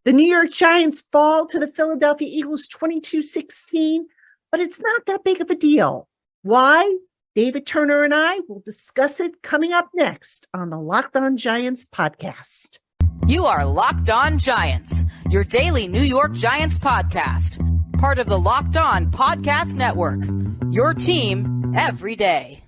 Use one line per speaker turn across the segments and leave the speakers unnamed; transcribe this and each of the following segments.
The New York Giants fall to the Philadelphia Eagles 22-16, but it's not that big of a deal. Why? David Turner and I will discuss it coming up next on the Locked On Giants podcast.
You are Locked On Giants, your daily New York Giants podcast. Part of the Locked On Podcast Network, your team every day.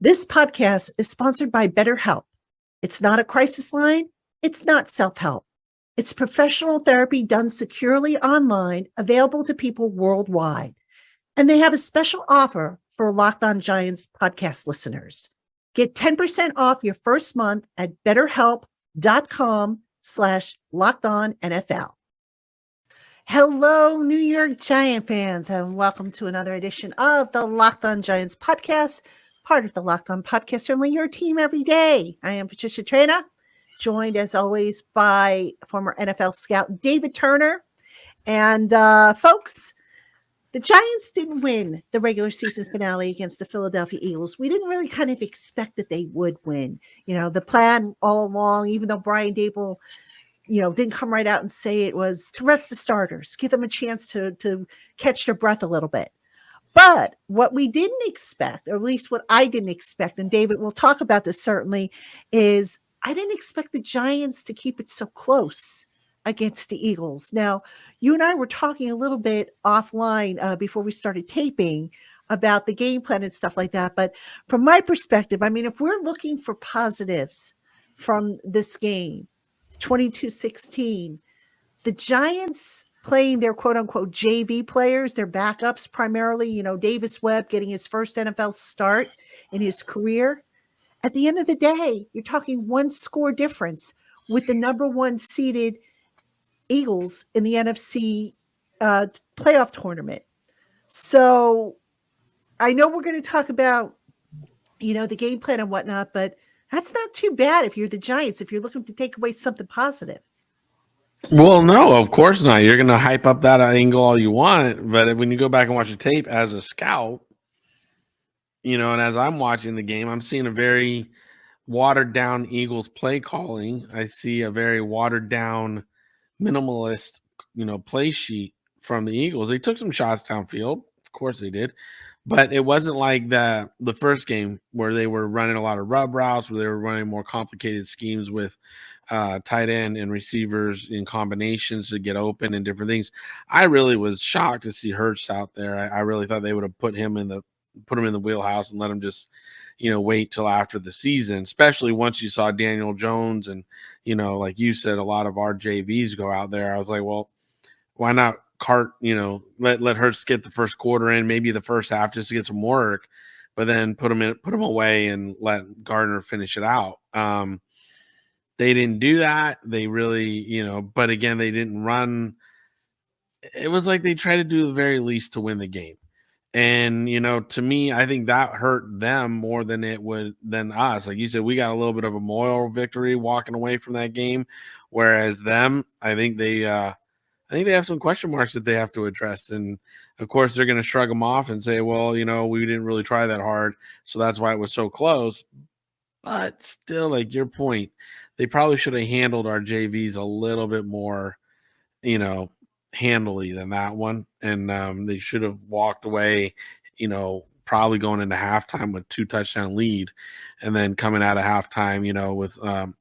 This podcast is sponsored by BetterHelp. It's not a crisis line. It's not self-help. It's professional therapy done securely online, available to people worldwide. And they have a special offer for Locked On Giants podcast listeners. Get 10% off your first month at betterhelp.com/LockedOnNFL. Hello, New York Giant fans, and welcome to another edition of the Locked On Giants podcast, part of the Locked On Podcast Family, your team every day. I am Patricia Traina, joined as always by former NFL scout David Turner. And folks, the Giants didn't win the regular season finale against the Philadelphia Eagles. We didn't really kind of expect that they would win. You know, the plan all along, even though Brian Dable, didn't come right out and say it, was to rest the starters, give them a chance to catch their breath a little bit. But what we didn't expect, or at least what I didn't expect, and David will talk about this certainly, is I didn't expect the Giants to keep it so close against the Eagles. Now, you and I were talking a little bit offline before we started taping about the game plan and stuff like that. But from my perspective, I mean, if we're looking for positives from this game, 22-16, the Giants playing their quote-unquote JV players, their backups primarily, Davis Webb getting his first NFL start in his career. At the end of the day, you're talking one score difference with the number one seeded Eagles in the NFC playoff tournament. So I know we're going to talk about, the game plan and whatnot, but that's not too bad if you're the Giants, if you're looking to take away something positive.
Well, no, of course not. You're going to hype up that angle all you want, but when you go back and watch the tape as a scout, and as I'm watching the game, I'm seeing a very watered down Eagles play calling. I see a very watered down minimalist, play sheet from the Eagles. They took some shots downfield. Of course they did. But it wasn't like the first game where they were running a lot of rub routes, where they were running more complicated schemes with tight end and receivers in combinations to get open and different things. I really was shocked to see Hurts out there. I really thought they would have put him in the wheelhouse and let him just, wait till after the season, especially once you saw Daniel Jones and, like you said, a lot of our JVs go out there. I was like, well, why not let Hurts get the first quarter in, maybe the first half just to get some work, but then put him away and let Gardner finish it out. They didn't do that. They really, but again, they didn't run. It was like they tried to do the very least to win the game. And, to me, I think that hurt them more than us. Like you said, we got a little bit of a moral victory walking away from that game. Whereas them, I think they have some question marks that they have to address. And of course they're going to shrug them off and say, well, we didn't really try that hard, so that's why it was so close. But still, like your point, they probably should have handled our JVs a little bit more, handily than that one. And they should have walked away, probably going into halftime with 2 touchdown lead, and then coming out of halftime, with a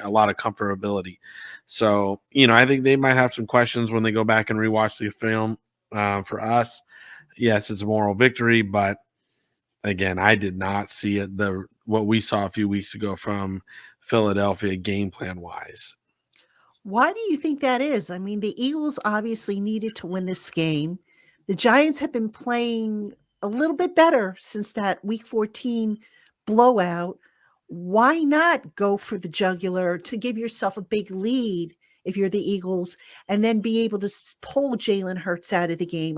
lot of comfortability. So, I think they might have some questions when they go back and rewatch the film. For us, yes, it's a moral victory, but again, I did not see it what we saw a few weeks ago from Philadelphia game plan wise.
Why do you think that is? I mean, the Eagles obviously needed to win this game. The Giants have been playing a little bit better since that Week 14 blowout. Why not go for the jugular to give yourself a big lead if you're the Eagles, and then be able to pull Jalen Hurts out of the game?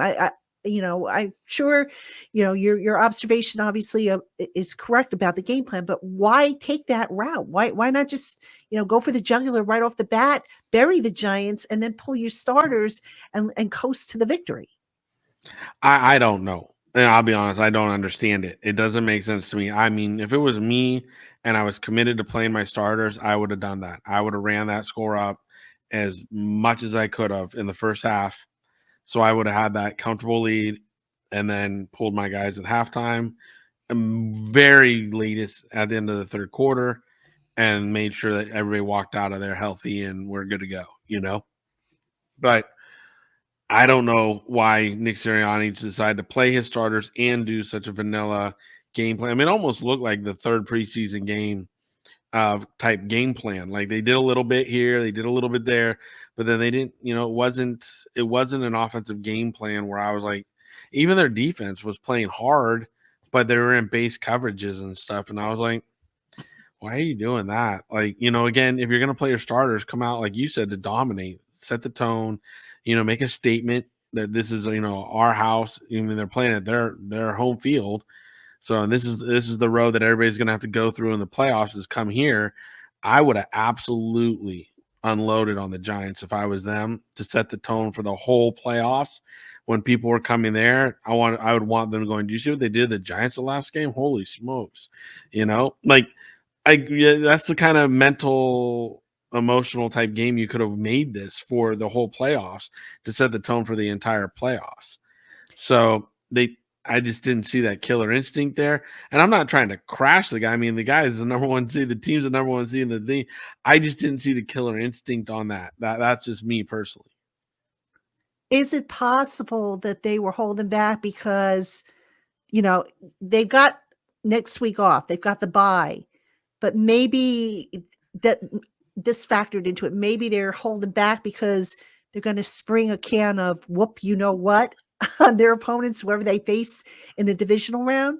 I'm sure, your observation obviously is correct about the game plan, but why take that route? Why not just, go for the jugular right off the bat, bury the Giants, and then pull your starters and coast to the victory?
I don't know. And I'll be honest, I don't understand it. It doesn't make sense to me. I mean, if it was me and I was committed to playing my starters, I would have done that. I would have ran that score up as much as I could have in the first half. So I would have had that comfortable lead and then pulled my guys at halftime, very latest at the end of the third quarter, and made sure that everybody walked out of there healthy and we're good to go, But I don't know why Nick Sirianni decided to play his starters and do such a vanilla game plan. I mean, it almost looked like the third preseason game type game plan. Like they did a little bit here, they did a little bit there, but then they didn't. It wasn't an offensive game plan where I was like, even their defense was playing hard, but they were in base coverages and stuff, and I was like, why are you doing that? Like, again, if you're going to play your starters, come out, like you said, to dominate, set the tone, make a statement that this is, our house. I mean, they're playing at their home field. So, and this is the road that everybody's going to have to go through in the playoffs is come here. I would have absolutely unloaded on the Giants if I was them to set the tone for the whole playoffs. When people were coming there, I would want them going, do you see what they did to the Giants the last game? Holy smokes. Like, yeah, that's the kind of mental, emotional type game you could have made this for the whole playoffs to set the tone for the entire playoffs. So I just didn't see that killer instinct there. And I'm not trying to crash the guy. I mean, the guy is the number one seed. The team's the number one seed in the thing. I just didn't see the killer instinct on that. That's just me personally.
Is it possible that they were holding back because, they've got next week off, they've got the bye, but maybe that this factored into it. Maybe they're holding back because they're going to spring a can of whoop, you know what, on their opponents, whoever they face in the divisional round.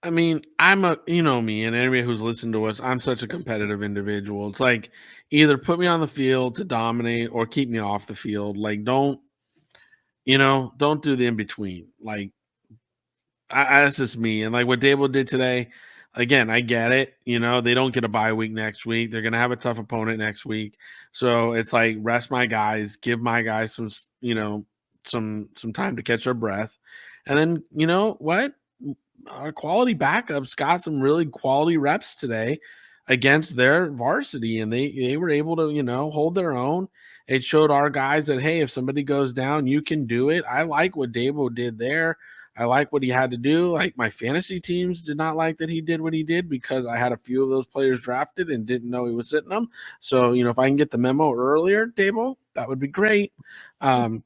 I mean, me and anybody who's listened to us, I'm such a competitive individual. It's like either put me on the field to dominate or keep me off the field. Like, don't do the in between. Like, that's just me. And like what Dable did today, again, I get it. They don't get a bye week next week. They're gonna have a tough opponent next week. So it's like rest my guys, give my guys some time to catch their breath. And then you know what? Our quality backups got some really quality reps today against their varsity, and they were able to hold their own. It showed our guys that, hey, if somebody goes down, you can do it. I like what Dabo did there. I like what he had to do. Like, my fantasy teams did not like that he did what he did because I had a few of those players drafted and didn't know he was sitting them. So if I can get the memo earlier, Dabo, that would be great. But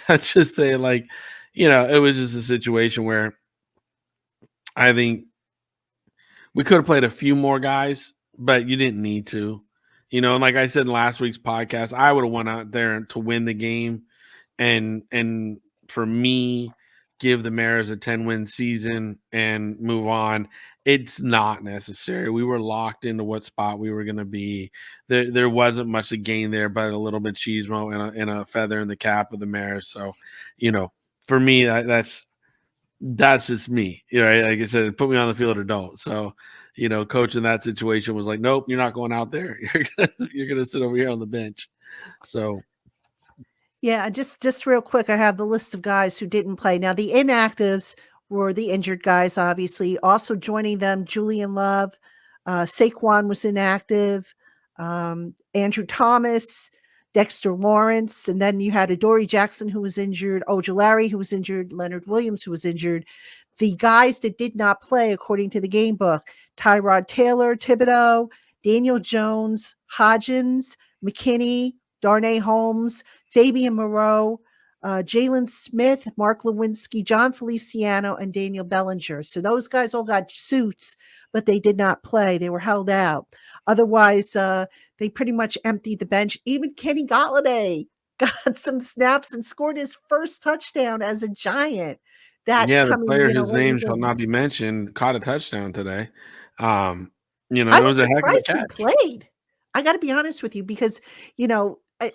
I'd just say, like, it was just a situation where I think we could have played a few more guys, but you didn't need to. And like I said in last week's podcast, I would have went out there to win the game, and for me, give the Mariners a 10-win season and move on. It's not necessary. We were locked into what spot we were going to be. There wasn't much to gain there, but a little bit cheesemo and a feather in the cap of the Mariners. So, for me, that's just me. Like I said, put me on the field or don't. So, coach in that situation was like, nope, you're not going out there. You're gonna sit over here on the bench. So
Yeah, just real quick, I have the list of guys who didn't play. Now, the inactives were the injured guys, obviously. Also joining them, Julian Love, Saquon was inactive, Andrew Thomas, Dexter Lawrence, and then you had Adoree Jackson who was injured, Ojulari who was injured, Leonard Williams who was injured. The guys that did not play, according to the game book, Tyrod Taylor, Thibodeau, Daniel Jones, Hodgins, McKinney, Darnay Holmes, Fabian Moreau, Jalen Smith, Mark Lewinsky, John Feliciano, and Daniel Bellinger. So those guys all got suits, but they did not play. They were held out. Otherwise, they pretty much emptied the bench. Even Kenny Golladay got some snaps and scored his first touchdown as a Giant. That
yeah, the
coming,
player whose
late in
name
the
shall
game.
not be mentioned caught a touchdown today. It
I
was
was
a heck of a
surprised he
catch.
played. I got to be honest with you because,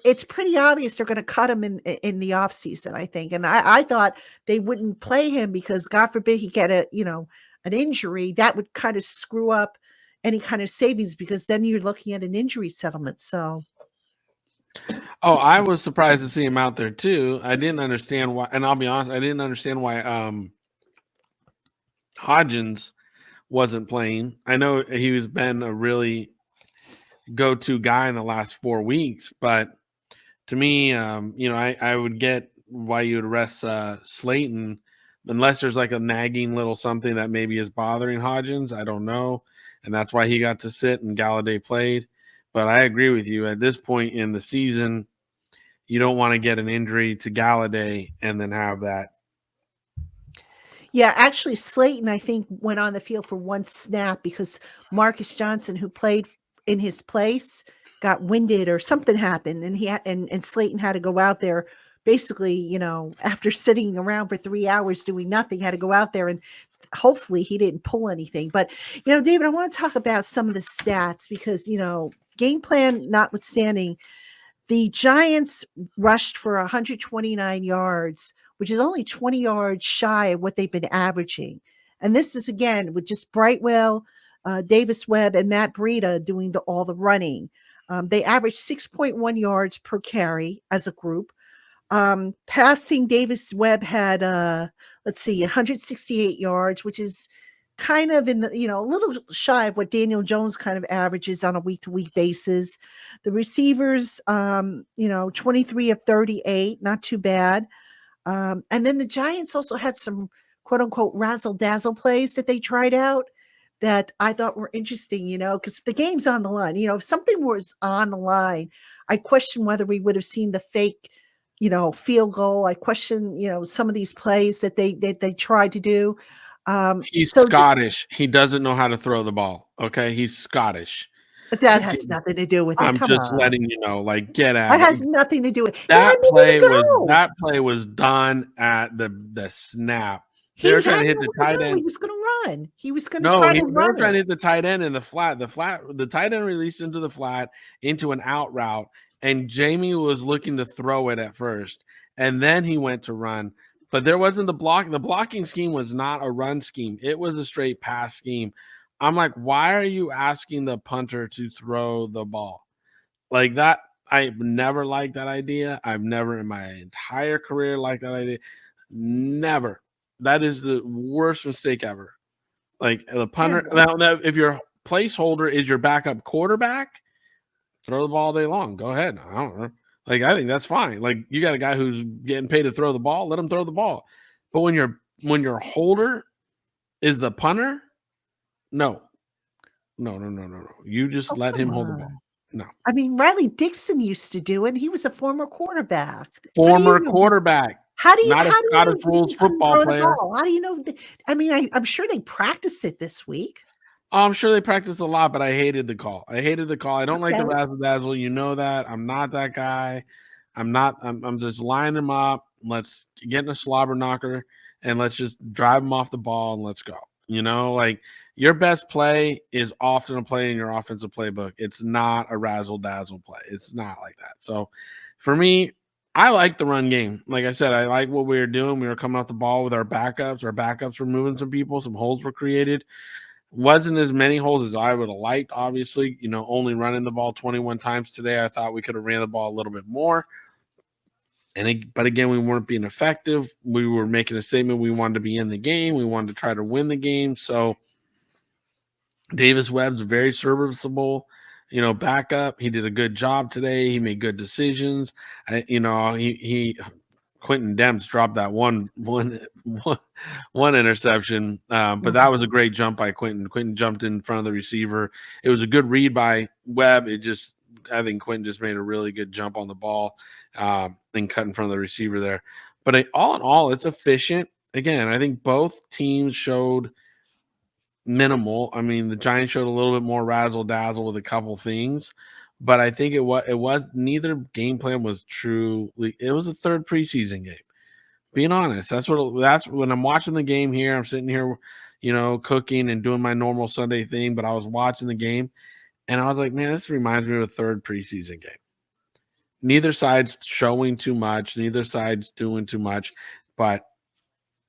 it's pretty obvious they're going to cut him in the off season, I think. And I thought they wouldn't play him because God forbid he get an injury that would kind of screw up any kind of savings because then you're looking at an injury settlement. So
Oh, I was surprised to see him out there too. I didn't understand why, and I'll be honest, I didn't understand why Hodgins wasn't playing. I know he's been a really go-to guy in the last 4 weeks, but to me, I would get why you would rest Slayton unless there's like a nagging little something that maybe is bothering Hodgins. I don't know, and that's why he got to sit and Galladay played. But I agree with you. At this point in the season, you don't want to get an injury to Galladay and then have that.
Yeah, actually, Slayton, I think, went on the field for one snap because Marcus Johnson, who played in his place, got winded or something happened, and and Slayton had to go out there. Basically, after sitting around for 3 hours doing nothing, had to go out there and hopefully he didn't pull anything. But David, I want to talk about some of the stats because game plan notwithstanding, the Giants rushed for 129 yards, which is only 20 yards shy of what they've been averaging. And this is again with just Brightwell, Davis Webb, and Matt Breida doing all the running. They averaged 6.1 yards per carry as a group. Passing, Davis Webb had 168 yards, which is kind of in a little shy of what Daniel Jones kind of averages on a week to week basis. The receivers, 23 of 38, not too bad. And then the Giants also had some quote unquote razzle dazzle plays that they tried out that I thought were interesting, because the game's on the line. If something was on the line, I question whether we would have seen the fake, field goal. I question, some of these plays that they tried to do.
He's
So just
Scottish. He doesn't know how to throw the ball. Okay, he's Scottish.
that has nothing to do with it.
I'm
Come
just
on.
letting you know. Like, get
That
out.
has nothing to do with it. He had
That
nowhere
play
to
was
go.
that play was done at the snap.
He
They were
had
trying to hit the
nowhere to
tight
go. He
end.
was going to run. He was going to
No,
try
they
to
were
run
trying to
it.
hit the tight end in the flat. The tight end released into the flat into an out route, and Jamie was looking to throw it at first, and then he went to run. But there wasn't the block. The blocking scheme was not a run scheme. It was a straight pass scheme. I'm like, why are you asking the punter to throw the ball? Like that, I've never liked that idea. I've never in my entire career liked that idea. Never. That is the worst mistake ever. Like the punter.
Yeah.
Now, if your placeholder is your backup quarterback, throw the ball all day long. Go ahead. I don't know. Like I think that's fine. Like you got a guy who's getting paid to throw the ball, let him throw the ball. But when your holder is the punter, no. No. You just
Oh,
let
come
him hold the ball.
on.
No.
I mean, Riley Dixon used to do it. He was a former quarterback. How do you
Former
know?
quarterback,
How do you
not a Scottish
he
rules
couldn't
football
throw the
player.
ball? How do you know? I mean, I'm sure they practiced it this week.
Oh, I'm sure they practice a lot, but I hated the call. I don't like the
Okay.
razzle dazzle. You know that. I'm not that guy. I'm just lining them up. Let's get in a slobber knocker and let's just drive them off the ball and let's go. Like your best play is often a play in your offensive playbook. It's not a razzle dazzle play. It's not like that. So for me, I like the run game. Like I said, I like what we were doing. We were coming off the ball with our backups. Our backups were moving some people. Some holes were created. Wasn't as many holes as I would have liked, obviously. Only running the ball 21 times today. I thought we could have ran the ball a little bit more. But again, we weren't being effective. We were making a statement. We wanted to be in the game. We wanted to try to win the game. So Davis Webb's very serviceable, backup. He did a good job today. He made good decisions. He Quentin Demps dropped that one interception, but that was a great jump by Quentin. Quentin jumped in front of the receiver. It was a good read by Webb. I think Quentin just made a really good jump on the ball and cut in front of the receiver there. But all in all, it's efficient. Again, I think both teams showed minimal. I mean, the Giants showed a little bit more razzle dazzle with a couple things. But I think it was neither game plan was true. It was a third preseason game. Being honest, that's when I'm watching the game here. I'm sitting here, cooking and doing my normal Sunday thing. But I was watching the game, and I was like, man, this reminds me of a third preseason game. Neither side's showing too much. Neither side's doing too much. But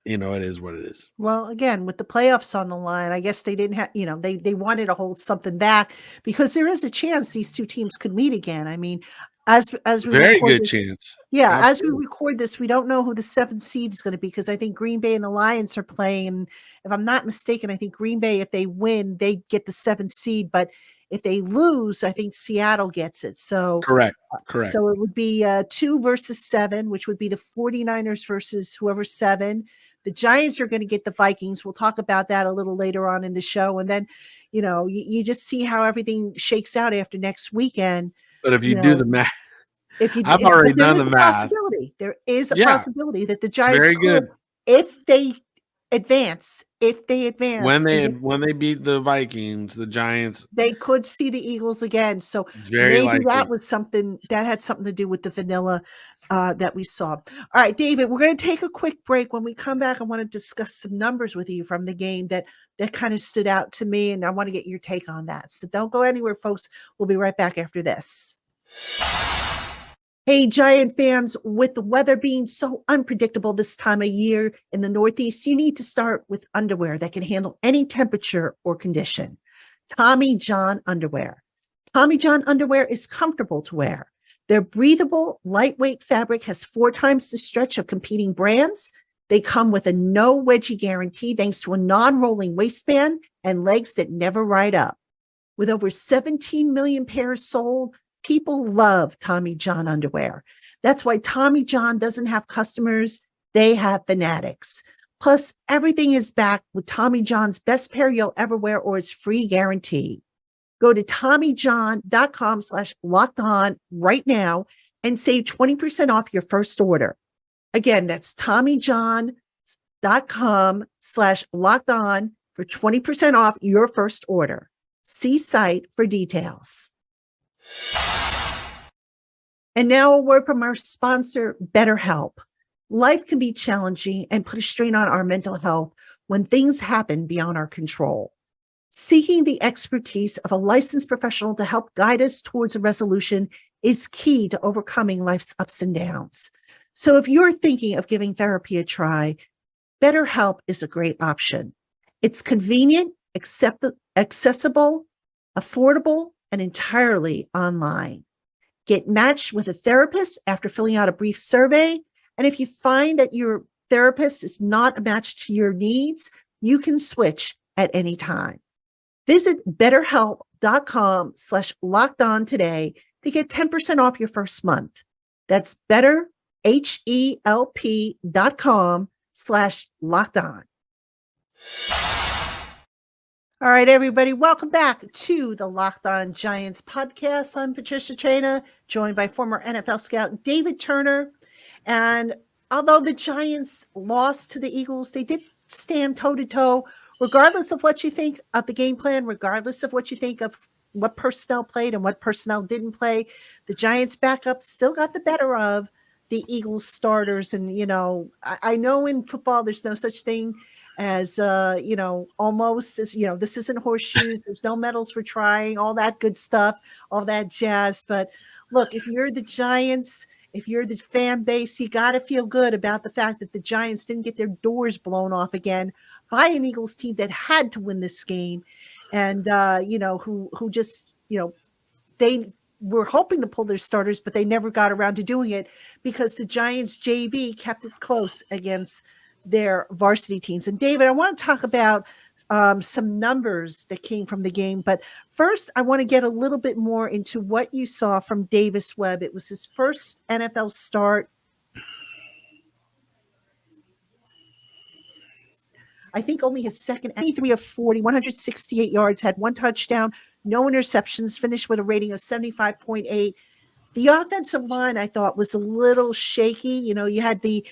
it is what it is.
Well, again, with the playoffs on the line, I guess they didn't have, they wanted to hold something back because there is a chance these two teams could meet again. I mean, as we
Very
record
good
this,
chance.
yeah, as we
Absolutely.
record this, we don't know who the 7th seed is going to be because I think Green Bay and the Lions are playing. If I'm not mistaken, I think Green Bay, if they win, they get the 7th seed. But if they lose, I think Seattle gets it. So
Correct. Correct.
So it would be 2 versus 7, which would be the 49ers versus whoever's 7. The Giants are going to get the Vikings. We'll talk about that a little later on in the show. And then, you just see how everything shakes out after next weekend.
But if you
You
do
know,
the math,
but
I've already
there
done
is
the
a
math.
possibility. There is a
Yeah,
possibility that the Giants
very
could,
good.
if they advance,
When
and
they beat the Vikings, the Giants,
they could see the Eagles again. So
it's very
maybe that
likely.
was something that had something to do with the vanilla that we saw. All right, David, we're going to take a quick break. When we come back, I want to discuss some numbers with you from the game that kind of stood out to me, and I want to get your take on that. So don't go anywhere, folks. We'll be right back after this. Hey, Giant fans, with the weather being so unpredictable this time of year in the Northeast, you need to start with underwear that can handle any temperature or condition. Tommy John underwear. Tommy John underwear is comfortable to wear. Their breathable, lightweight fabric has 4 times the stretch of competing brands. They come with a no wedgie guarantee thanks to a non-rolling waistband and legs that never ride up. With over 17 million pairs sold, people love Tommy John underwear. That's why Tommy John doesn't have customers, they have fanatics. Plus, everything is backed with Tommy John's best pair you'll ever wear or its free guarantee. Go to TommyJohn.com/lockedon right now and save 20% off your first order. Again, that's TommyJohn.com/lockedon for 20% off your first order. See site for details. And now a word from our sponsor, BetterHelp. Life can be challenging and put a strain on our mental health when things happen beyond our control. Seeking the expertise of a licensed professional to help guide us towards a resolution is key to overcoming life's ups and downs. So if you're thinking of giving therapy a try, BetterHelp is a great option. It's convenient, accessible, affordable, and entirely online. Get matched with a therapist after filling out a brief survey. And if you find that your therapist is not a match to your needs, you can switch at any time. Visit betterhelp.com /lockedon today to get 10% off your first month. That's betterhelp.com /lockedon. All right, everybody, welcome back to the Locked On Giants podcast. I'm Patricia Traina, joined by former NFL scout David Turner. And although the Giants lost to the Eagles, they did stand toe-to-toe, regardless of what you think of the game plan, regardless of what you think of what personnel played and what personnel didn't play. The Giants backup still got the better of the Eagles starters. And, I know in football there's no such thing as almost as this isn't horseshoes, there's no medals for trying, all that good stuff, all that jazz. But look, if you're the Giants, if you're the fan base, you got to feel good about the fact that the Giants didn't get their doors blown off again by an Eagles team that had to win this game, and who just they were hoping to pull their starters, but they never got around to doing it because the Giants JV kept it close against their varsity teams. And David, I want to talk about some numbers that came from the game. But first, I want to get a little bit more into what you saw from Davis Webb. It was his first NFL start. I think only his second, 23 of 40, 168 yards, had 1 touchdown, no interceptions, finished with a rating of 75.8. The offensive line, I thought, was a little shaky. You had a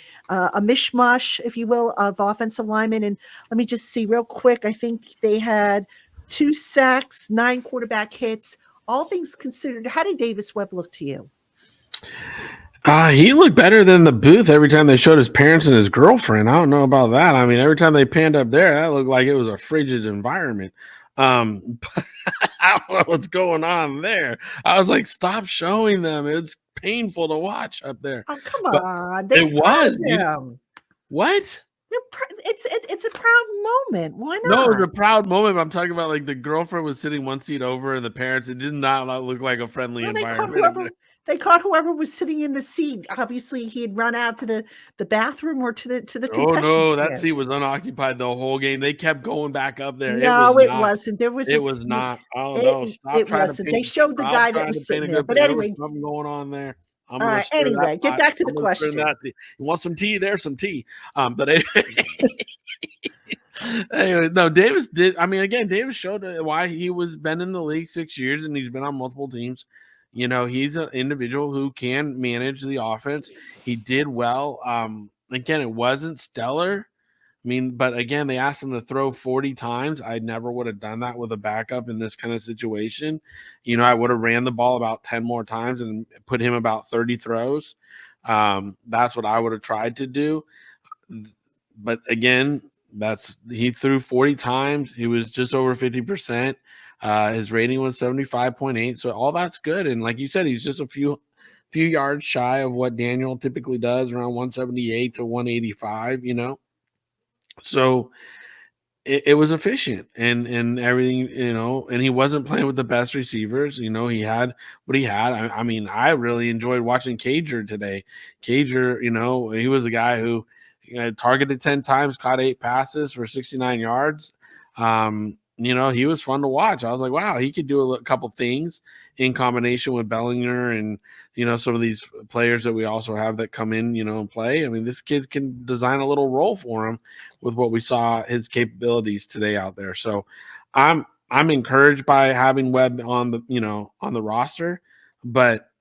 mishmash, if you will, of offensive linemen. And let me just see real quick. I think they had 2 sacks, 9 quarterback hits. All things considered, how did Davis Webb look to you?
He looked better than the booth every time they showed his parents and his girlfriend. I don't know about that. I mean, every time they panned up there, that looked like it was a frigid environment. But I don't know what's going on there. I was like, stop showing them. It's painful to watch up there.
Oh, come
But
on.
it was. What?
It's a proud moment. Why not?
No, it was a proud moment. But I'm talking about like the girlfriend was sitting 1 seat over and the parents. It did not look like a friendly environment.
They caught whoever was sitting in the seat. Obviously, he had run out to the bathroom or to the
Oh,
concession
no, that
stand.
seat was unoccupied the whole game. They kept going back up there.
No, it wasn't. There was a
It was
seat.
not. Oh,
It
no, stop
it
trying to
wasn't. They
paint
showed the
stop
guy that
trying to
was
paint
sitting
a
there.
good
But
pic there was
anyway,
something going on there. I'm
all
gonna
right.
stir that
Anyway, get
pot.
back to the
I'm gonna stir
question.
that tea. You want some tea? There's some tea. But anyway, no, Davis did. I mean, again, Davis showed why he was been in the league 6 years and he's been on multiple teams. You know, he's an individual who can manage the offense. He did well. Again, it wasn't stellar. I mean, but again, they asked him to throw 40 times. I never would have done that with a backup in this kind of situation. You know, I would have ran the ball about 10 more times and put him about 30 throws. That's what I would have tried to do. But again, he threw 40 times. He was just over 50%. His rating was 75.8. So all that's good. And like you said, he's just a few yards shy of what Daniel typically does, around 178 to 185, you know. So it was efficient and everything, you know, and he wasn't playing with the best receivers. You know, he had what he had. I mean, I really enjoyed watching Cager today. Cager, you know, he was a guy who targeted 10 times, caught 8 passes for 69 yards. You know, he was fun to watch. I was like, wow, he could do a couple things in combination with Bellinger and, you know, some of these players that we also have that come in, you know, and play. I mean, this kid can design a little role for him with what we saw his capabilities today out there. So I'm encouraged by having Webb on the, you know, on the roster, but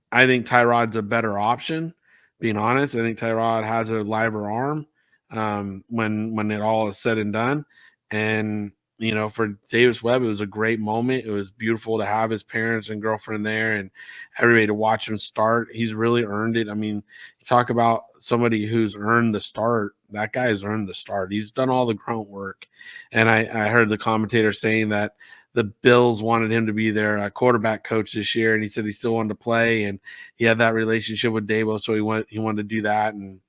I think Tyrod's a better option. Being honest, I think Tyrod has a liver arm when it all is said and done. And you know, for Davis Webb, it was a great moment. It was beautiful to have his parents and girlfriend there, and everybody to watch him start. He's really earned it. I mean, you talk about somebody who's earned the start. That guy has earned the start. He's done all the grunt work. And I heard the commentator saying that the Bills wanted him to be their quarterback coach this year, and he said he still wanted to play, and he had that relationship with Dabo, so he wanted to do that. And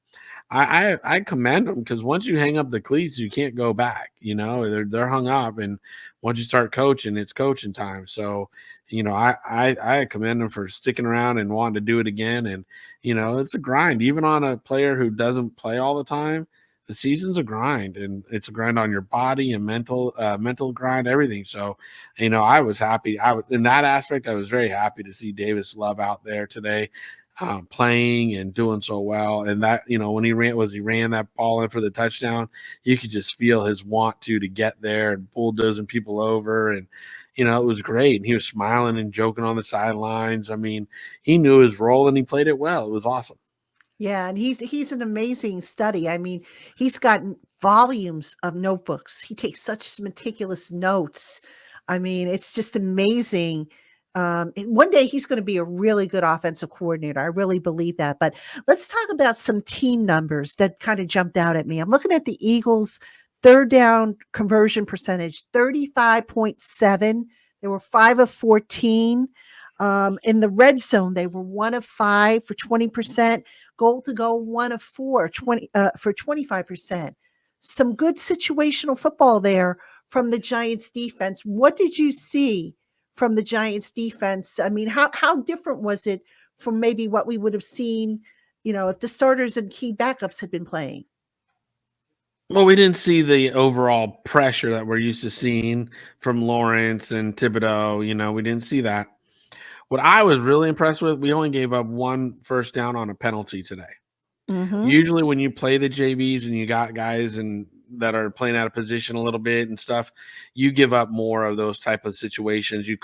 I commend him because once you hang up the cleats, you can't go back. You know, they're hung up, and once you start coaching, it's coaching time. So, you know, I commend him for sticking around and wanting to do it again. And you know, it's a grind, even on a player who doesn't play all the time. The season's a grind, and it's a grind on your body and mental grind, everything. So, you know, I was happy. In that aspect, I was very happy to see Davis Love out there today, playing and doing so well. And that, you know, when he ran that ball in for the touchdown, you could just feel his want to get there and bulldozing people over. And, you know, it was great. And he was smiling and joking on the sidelines. I mean, he knew his role and he played it well. It was awesome.
Yeah, and he's an amazing study. I mean, he's got volumes of notebooks. He takes such meticulous notes. I mean, it's just amazing. One day he's going to be a really good offensive coordinator. I really believe that. But let's talk about some team numbers that kind of jumped out at me. I'm looking at the Eagles' third down conversion percentage, 35.7. They were 5 of 14. In the red zone, they were 1 of 5 for 20%. Goal to go, 1 of 4, 20 for 25%. Some good situational football there from the Giants defense. What did you see from the Giants defense? I mean, how different was it from maybe what we would have seen, you know, if the starters and key backups had been playing?
Well, we didn't see the overall pressure that we're used to seeing from Lawrence and Thibodeau. You know, we didn't see that. What I was really impressed with, we only gave up 1 first down on a penalty today.
Mhm.
Usually when you play the JVs and you got guys and that are playing out of position a little bit and stuff, you give up more of those type of situations. You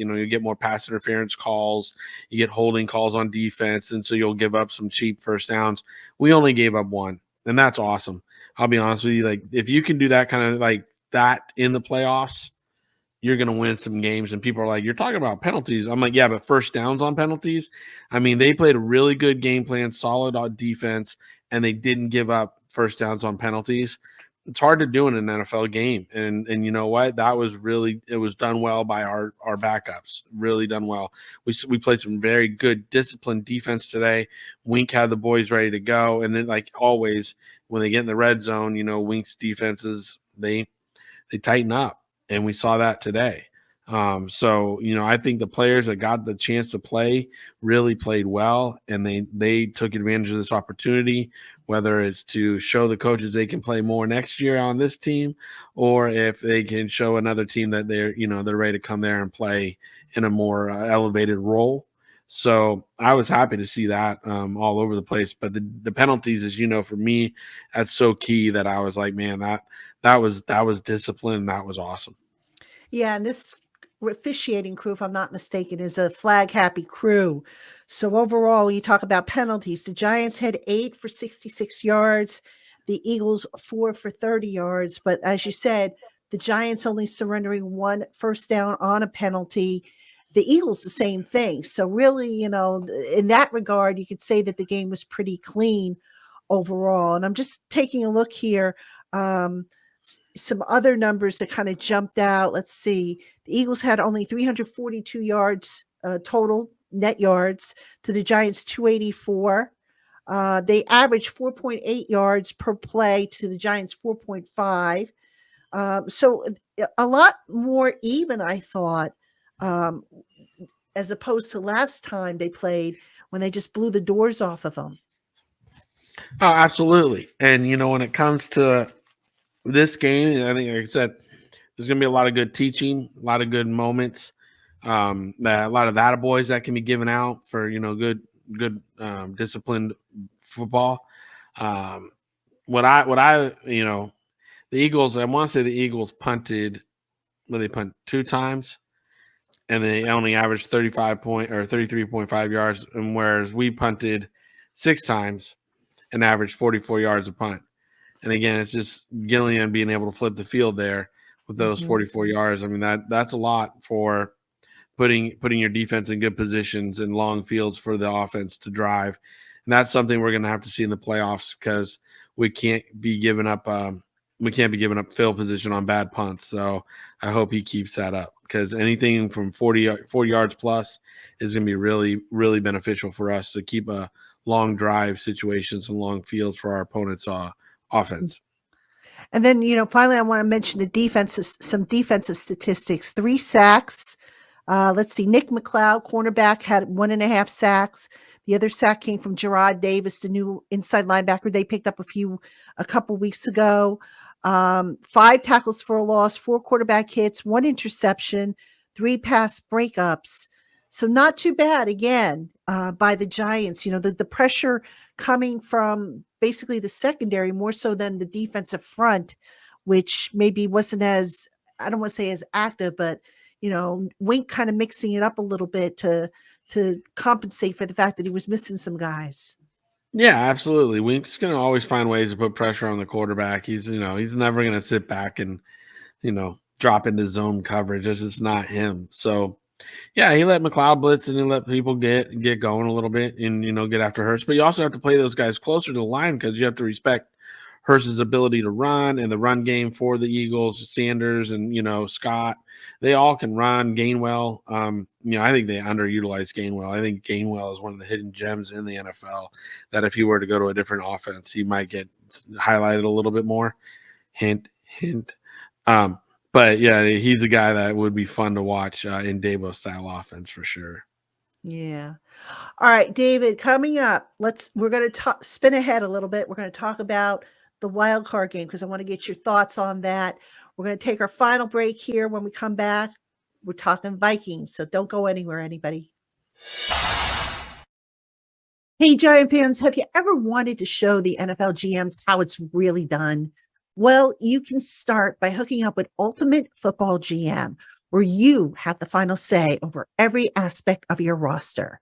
know, you get more pass interference calls, you get holding calls on defense, and so you'll give up some cheap first downs. We only gave up 1, and that's awesome. I'll be honest with you, like if you can do that kind of like that in the playoffs, you're going to win some games. And people are like, you're talking about penalties. I'm like, yeah, but first downs on penalties. I mean, they played a really good game plan, solid on defense, and they didn't give up first downs on penalties. It's hard to do in an NFL game. And you know what? It was done well by our backups. Really done well. We played some very good disciplined defense today. Wink had the boys ready to go. And then like always, when they get in the red zone, you know, Wink's defenses, they tighten up. And we saw that today. So, I think the players that got the chance to play really played well, and they took advantage of this opportunity, whether it's to show the coaches they can play more next year on this team, or if they can show another team that they're ready to come there and play in a more elevated role. So I was happy to see that all over the place. But the penalties, as you know, for me, that's so key that I was like, man, that was discipline. That was awesome.
Yeah, and this officiating crew, if I'm not mistaken, is a flag happy crew. So overall, when you talk about penalties, the Giants had 8 for 66 yards, the Eagles 4 for 30 yards. But as you said, the Giants only surrendering 1 first down on a penalty. The Eagles, the same thing. So really, in that regard, you could say that the game was pretty clean overall. And I'm just taking a look here. Some other numbers that kind of jumped out. Let's see. The Eagles had only 342 yards total net yards to the Giants 284. They averaged 4.8 yards per play to the Giants 4.5. So a lot more even, I thought, um, as opposed to last time they played when they just blew the doors off of them.
Oh, absolutely. And when it comes to this game, I think, like I said, there's going to be a lot of good teaching, a lot of good moments, a lot of attaboys that can be given out for good disciplined football. The Eagles. I want to say the Eagles punted. Well, they punt 2 times, and they only averaged 33.5 yards, and whereas we punted 6 times and averaged 44 yards a punt. And again, it's just Gillian being able to flip the field there with those 44 yards. I mean, that's a lot for putting your defense in good positions and long fields for the offense to drive. And that's something we're going to have to see in the playoffs, because we can't be giving up field position on bad punts. So I hope he keeps that up, because anything from 40 yards plus is going to be really, really beneficial for us to keep a long drive situations and long fields for our opponents' offense.
And then, finally, I want to mention some defensive statistics. 3 sacks. Let's see. Nick McLeod, cornerback, had 1.5 sacks. The other sack came from Gerard Davis, the new inside linebacker they picked up a couple weeks ago. 5 tackles for a loss, 4 quarterback hits, 1 interception, 3 pass breakups. So not too bad again by the Giants. The pressure coming from basically the secondary more so than the defensive front, which maybe wasn't as, I don't want to say as active, but Wink kind of mixing it up a little bit to compensate for the fact that he was missing some guys.
Yeah, absolutely. Wink's going to always find ways to put pressure on the quarterback. He's never going to sit back and drop into zone coverage. It's not him. So yeah, he let McLeod blitz and he let people get going a little bit and get after Hurts. But you also have to play those guys closer to the line, because you have to respect Hurts' ability to run and the run game for the Eagles. Sanders and Scott, they all can run. Gainwell, I think they underutilize Gainwell. I think Gainwell is one of the hidden gems in the NFL that if he were to go to a different offense, he might get highlighted a little bit more. Hint, hint. But yeah, he's a guy that would be fun to watch in Dabo style offense for sure.
Yeah. All right, David, coming up, we're going to spin ahead a little bit. We're going to talk about the wild card game, because I want to get your thoughts on that. We're going to take our final break here. When we come back, we're talking Vikings. So don't go anywhere, anybody. Hey, Giant fans, have you ever wanted to show the NFL GMs how it's really done? Well, you can start by hooking up with Ultimate Football GM, where you have the final say over every aspect of your roster.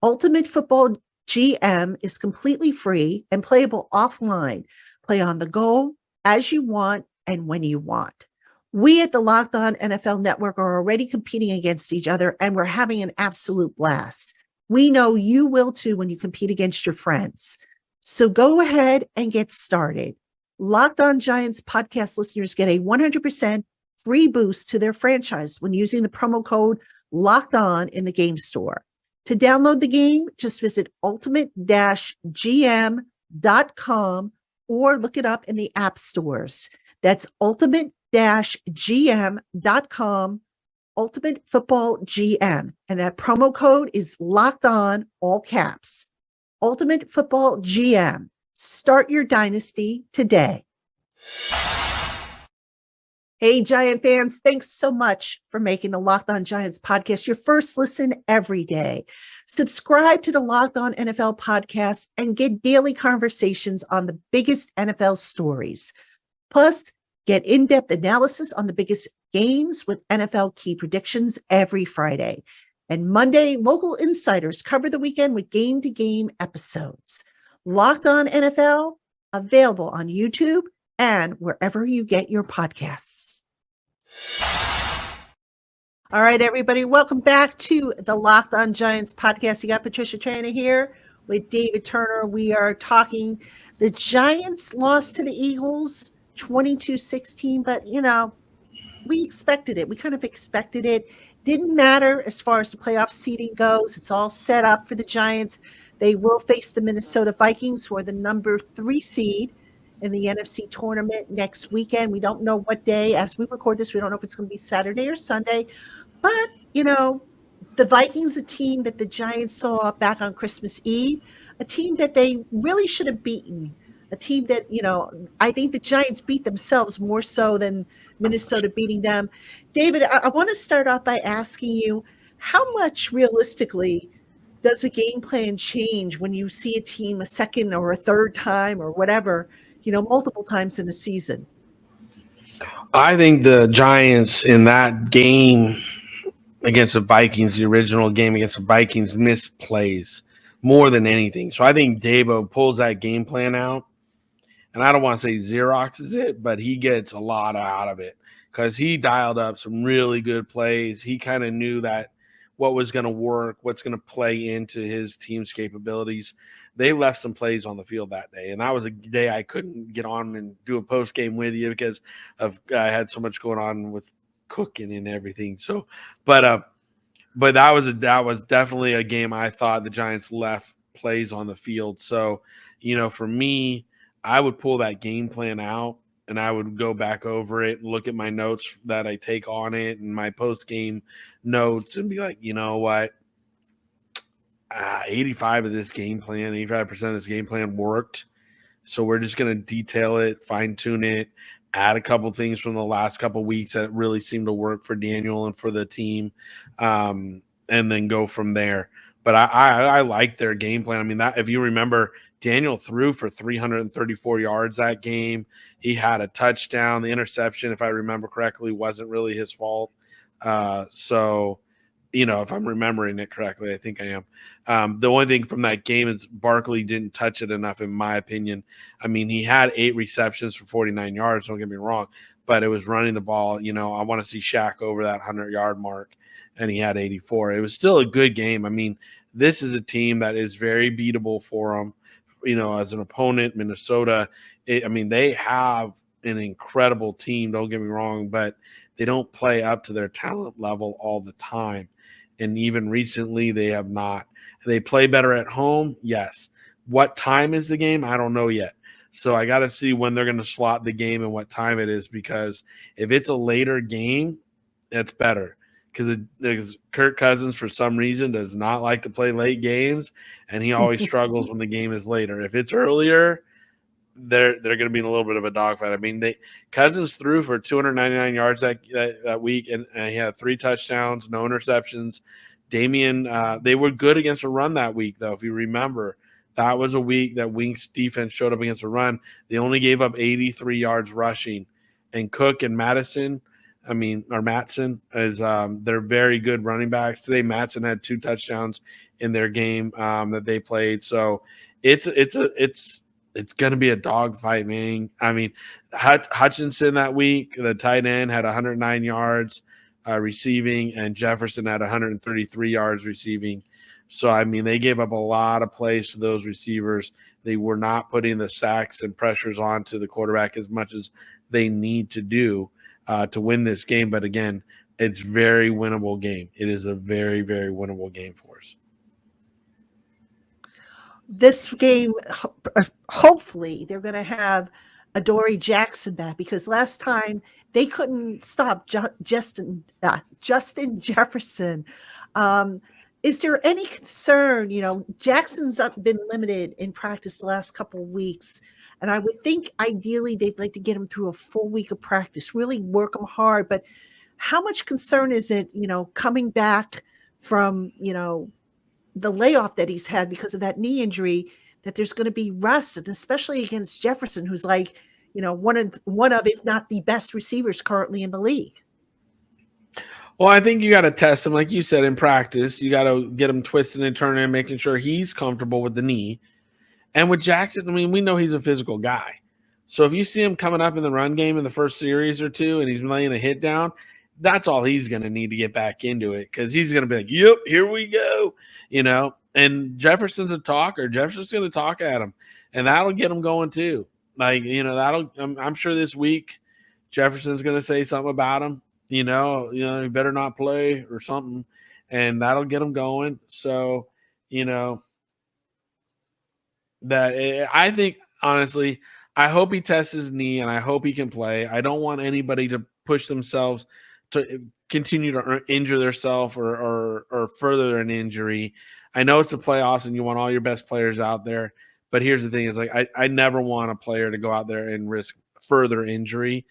Ultimate Football GM is completely free and playable offline. Play on the go, as you want, and when you want. We at the Locked On NFL Network are already competing against each other, and we're having an absolute blast. We know you will too when you compete against your friends. So go ahead and get started. Locked On Giants podcast listeners get a 100% free boost to their franchise when using the promo code Locked On in the game store. To download the game, just visit ultimate-gm.com or look it up in the app stores. That's ultimate-gm.com Ultimate Football GM. And that promo code is locked on, all caps. Ultimate Football GM. Start your dynasty today. Hey, Giant fans, thanks so much for making the Locked On Giants podcast your first listen every day. Subscribe to the Locked On NFL podcast and get daily conversations on the biggest NFL stories. Plus, get in-depth analysis on the biggest games with NFL key predictions every Friday. And Monday, local insiders cover the weekend with game-to-game episodes. Locked On NFL, available on YouTube and wherever you get your podcasts. All right, everybody, welcome back to the Locked On Giants podcast. You got Patricia Traina here with David Turner. We are talking the Giants lost to the Eagles 22-16, but, we expected it. We kind of expected it. Didn't matter as far as the playoff seeding goes. It's all set up for the Giants. They will face the Minnesota Vikings, who are the number 3 seed in the NFC tournament next weekend. We don't know what day. As we record this, we don't know if it's going to be Saturday or Sunday. But, the Vikings, a team that the Giants saw back on Christmas Eve, a team that they really should have beaten, a team that, I think the Giants beat themselves more so than Minnesota beating them. David, I want to start off by asking you, how much realistically does a game plan change when you see a team a second or a third time or whatever, multiple times in a season?
I think the Giants in that game against the Vikings, the original game against the Vikings, missed plays more than anything. So I think Dabo pulls that game plan out. And I don't want to say Xeroxes it, but he gets a lot out of it because he dialed up some really good plays. He kind of knew that what was going to work, what's going to play into his team's capabilities. They left some plays on the field that day, and that was a day I couldn't get on and do a post game with you because I had so much going on with cooking and everything. So, but that was definitely a game I thought the Giants left plays on the field. So, for me, I would pull that game plan out and I would go back over it and look at my notes that I take on it and my post game notes and be like, you know what? 85% of this game plan worked. So we're just going to detail it, fine tune it, add a couple things from the last couple weeks that really seemed to work for Daniel and for the team, and then go from there. But I like their game plan. I mean, that if you remember, Daniel threw for 334 yards that game. He had a touchdown. The interception, if I remember correctly, wasn't really his fault. So, if I'm remembering it correctly, I think I am. The only thing from that game is Barkley didn't touch it enough, in my opinion. I mean, he had 8 receptions for 49 yards, don't get me wrong, but it was running the ball. I want to see Shaq over that 100-yard mark, and he had 84. It was still a good game. I mean, this is a team that is very beatable for them. As an opponent, Minnesota, they have an incredible team, don't get me wrong, but they don't play up to their talent level all the time. And even recently, they have not. They play better at home, yes. What time is the game? I don't know yet. So I got to see when they're going to slot the game and what time it is, because if it's a later game, it's better. Because Kirk Cousins, for some reason, does not like to play late games, and he always struggles when the game is later. If it's earlier, they're going to be in a little bit of a dogfight. I mean, Cousins threw for 299 yards that week, and he had 3 touchdowns, no interceptions. Damian, they were good against a run that week, though. If you remember, that was a week that Wink's defense showed up against a run. They only gave up 83 yards rushing, and Cook and Matson is they're very good running backs. Today, Matson had 2 touchdowns in their game that they played. So it's going to be a dogfight, man. I mean, Hutchinson that week, the tight end, had 109 yards receiving, and Jefferson had 133 yards receiving. So, I mean, they gave up a lot of plays to those receivers. They were not putting the sacks and pressures onto the quarterback as much as they need to do to win this game. But again, it's very winnable game. It is a very, very winnable game for us.
This game, hopefully, they're going to have Adoree Jackson back, because last time they couldn't stop Justin Jefferson. Is there any concern? Jackson's been limited in practice the last couple of weeks, and I would think ideally they'd like to get him through a full week of practice, really work him hard. But how much concern is it, coming back from, the layoff that he's had because of that knee injury, that there's going to be rust, and especially against Jefferson, who's like, one of, if not the best receivers currently in the league.
Well, I think you got to test him, like you said, in practice. You got to get him twisting and turning and making sure he's comfortable with the knee. And with Jackson, I mean, we know he's a physical guy. So if you see him coming up in the run game in the first series or two and he's laying a hit down, that's all he's going to need to get back into it, because he's going to be like, yep, here we go, And Jefferson's a talker. Jefferson's going to talk at him, and that'll get him going too. Like, I'm sure this week Jefferson's going to say something about him, you better not play or something, and that'll get him going. So, that I think, honestly, I hope he tests his knee and I hope he can play. I don't want anybody to push themselves to continue to injure themselves or further an injury. I know it's the playoffs and you want all your best players out there, but here's the thing: is like I never want a player to go out there and risk further injury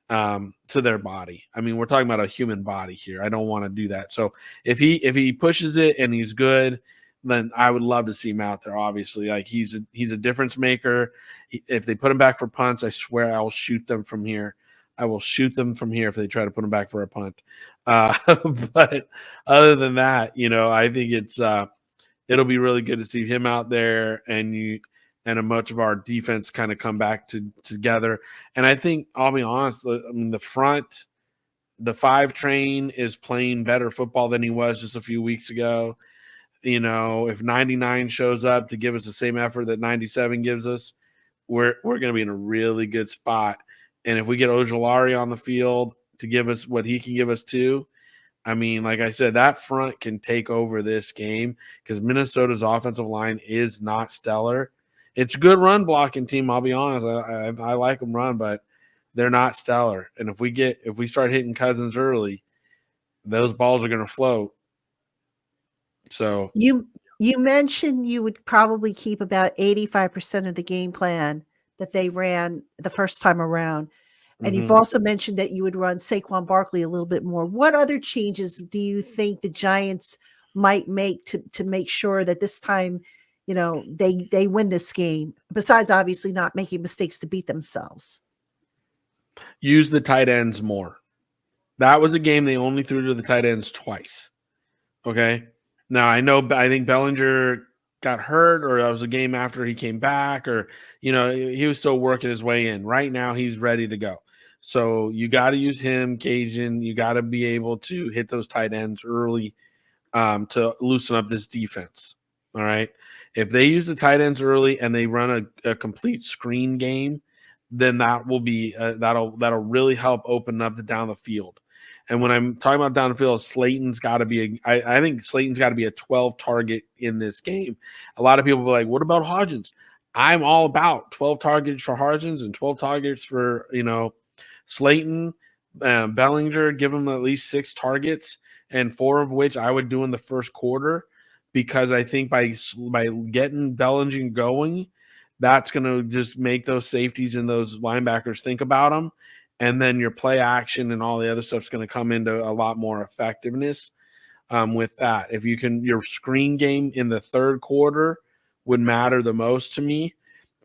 to their body. I mean, we're talking about a human body here. I don't want to do that. So if he pushes it and he's good, then I would love to see him out there. Obviously, like he's a difference maker. If they put him back for punts, I swear I will shoot them from here. I will shoot them from here if they try to put him back for a punt. But other than that, I think it'll be really good to see him out there and a much of our defense kind of come back together. And I think, I'll be honest, I mean, the 5 train is playing better football than he was just a few weeks ago. If 99 shows up to give us the same effort that 97 gives us, we're going to be in a really good spot. And if we get Ojulari on the field to give us what he can give us too, I mean, like I said, that front can take over this game, because Minnesota's offensive line is not stellar. It's a good run blocking team, I'll be honest. I like them run, but they're not stellar. And if we start hitting Cousins early, those balls are going to float. So
you mentioned you would probably keep about 85% of the game plan that they ran the first time around. And you've also mentioned that you would run Saquon Barkley a little bit more. What other changes do you think the Giants might make to make sure that this time, they win this game, besides obviously not making mistakes to beat themselves?
Use the tight ends more. That was a game they only threw to the tight ends twice. Okay. Now I think Bellinger got hurt, or that was a game after he came back, or, he was still working his way in. Right now he's ready to go. So you got to use him, Cajun. You got to be able to hit those tight ends early to loosen up this defense. All right. If they use the tight ends early and they run a complete screen game, then that will be that'll really help open up down the field. And when I'm talking about down the field, Slayton's got to be I think Slayton's got to be a 12 target in this game. A lot of people will be like, what about Hodgins? I'm all about 12 targets for Hodgins and 12 targets for, Slayton, Bellinger. Give them at least 6 targets, and 4 of which I would do in the first quarter, because I think by getting Bellinger going, that's going to just make those safeties and those linebackers think about them. And then your play action and all the other stuff is going to come into a lot more effectiveness with that. If you can, your screen game in the third quarter would matter the most to me,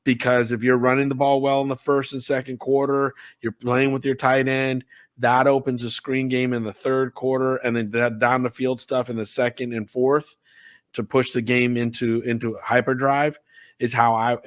because if you're running the ball well in the first and second quarter, you're playing with your tight end, that opens a screen game in the third quarter, and then that down the field stuff in the second and fourth to push the game into hyperdrive is how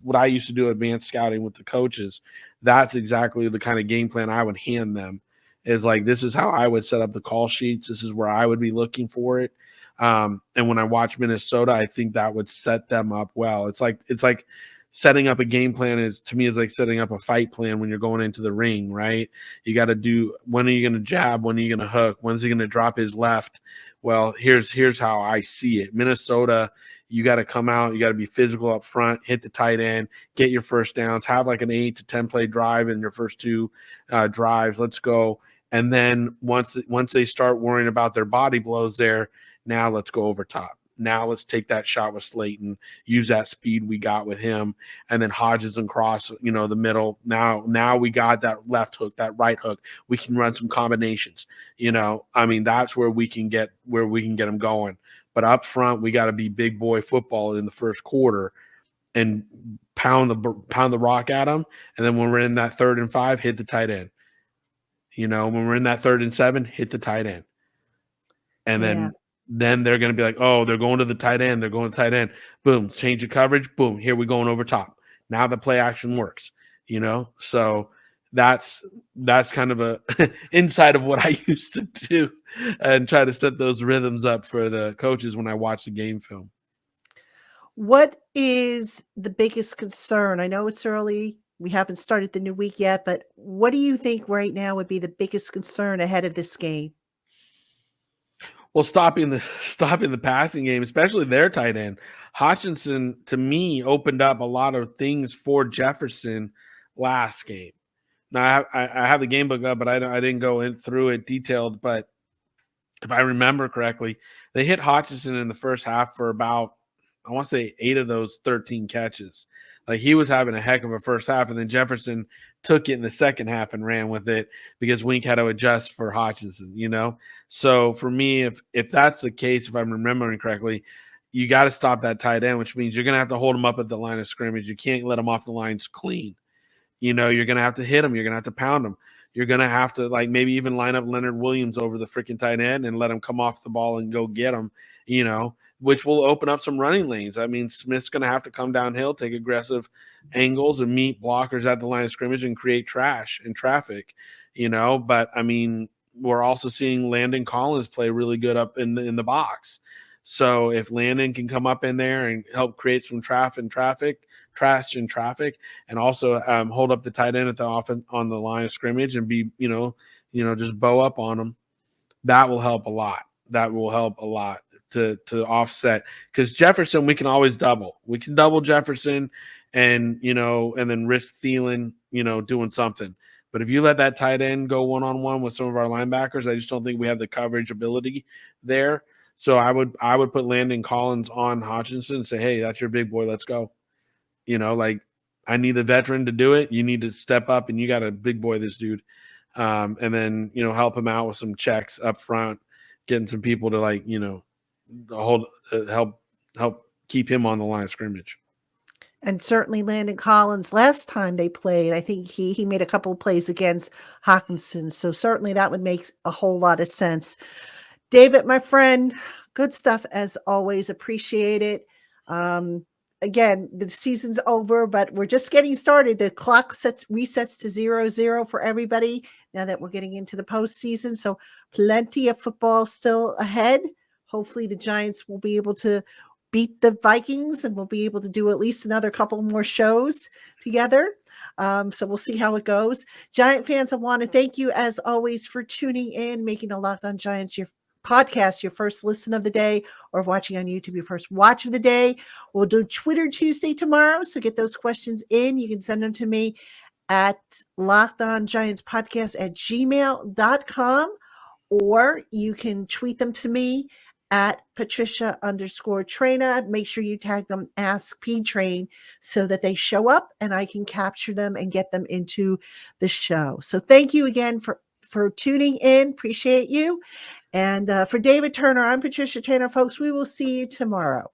what I used to do advanced scouting with the coaches. That's exactly the kind of game plan I would hand them. Is like, this is how I would set up the call sheets. This is where I would be looking for it. And when I watch Minnesota, I think that would set them up well. It's like setting up a game plan is, to me, is like setting up a fight plan when you're going into the ring, right? You got to do, when are you going to jab? When are you going to hook? When's he going to drop his left? Well, here's how I see it. Minnesota, you got to come out, you got to be physical up front, hit the tight end, get your first downs, have like an 8 to 10 play drive in your first two drives. Let's go. And then once they start worrying about their body blows there, now let's go over top. Now let's take that shot with Slayton, use that speed we got with him, and then Hodges and Cross, the middle. Now we got that left hook, that right hook. We can run some combinations. That's where we can get them going. But up front, we got to be big boy football in the first quarter and pound the rock at them. And then when we're in that 3rd and 5, hit the tight end. When we're in that 3rd and 7, hit the tight end. And then they're going to be like, oh, they're going to the tight end. They're going to tight end. Boom, change the coverage. Boom, here we going over top. Now the play action works, So that's kind of a inside of what I used to do and try to set those rhythms up for the coaches when I watch the game film.
What is the biggest concern? I know it's early. We haven't started the new week yet, but what do you think right now would be the biggest concern ahead of this game?
Well, stopping the passing game, especially their tight end. Hutchinson, to me, opened up a lot of things for Jefferson last game. Now, I have the game book up, but I didn't go through it detailed. But if I remember correctly, they hit Hutchinson in the first half for about, I want to say 8 of those 13 catches. Like, he was having a heck of a first half, and then Jefferson took it in the second half and ran with it because Wink had to adjust for Hutchinson, So for me, if that's the case, if I'm remembering correctly, you got to stop that tight end, which means you're going to have to hold him up at the line of scrimmage. You can't let him off the lines clean. You're going to have to hit him. You're going to have to pound him. You're going to have to, like, maybe even line up Leonard Williams over the freaking tight end and let him come off the ball and go get him, which will open up some running lanes. I mean, Smith's going to have to come downhill, take aggressive angles and meet blockers at the line of scrimmage and create trash and traffic, But, I mean, we're also seeing Landon Collins play really good up in the box. So if Landon can come up in there and help create some trash and traffic, and also hold up the tight end on the line of scrimmage and be, just bow up on them, that will help a lot. That will help a lot to offset, because Jefferson, we can always double. We can double Jefferson and then risk Thielen, doing something. But if you let that tight end go one-on-one with some of our linebackers, I just don't think we have the coverage ability there. So I would put Landon Collins on Hutchinson and say, hey, that's your big boy. Let's go. I need a veteran to do it. You need to step up, and you got a big boy, this dude. And then, help him out with some checks up front, getting some people to help keep him on the line of scrimmage.
And certainly Landon Collins, last time they played, I think he made a couple of plays against Hawkinson. So certainly that would make a whole lot of sense. David, my friend, good stuff as always. Appreciate it. Again, the season's over, but we're just getting started. The clock resets to 0-0 for everybody now that we're getting into the postseason. So plenty of football still ahead. Hopefully the Giants will be able to beat the Vikings, and we'll be able to do at least another couple more shows together. So we'll see how it goes. Giant fans, I want to thank you as always for tuning in, making the Locked On Giants your podcast your first listen of the day, or watching on YouTube your first watch of the day. We'll do Twitter Tuesday tomorrow, so get those questions in. You can send them to me at lockedongiantspodcast@gmail.com, or you can tweet them to me at Patricia_Traina. Make sure you tag them Ask P Train so that they show up and I can capture them and get them into the show. So thank you again for tuning in. Appreciate you. And for David Turner, I'm Patricia Traina, folks. We will see you tomorrow.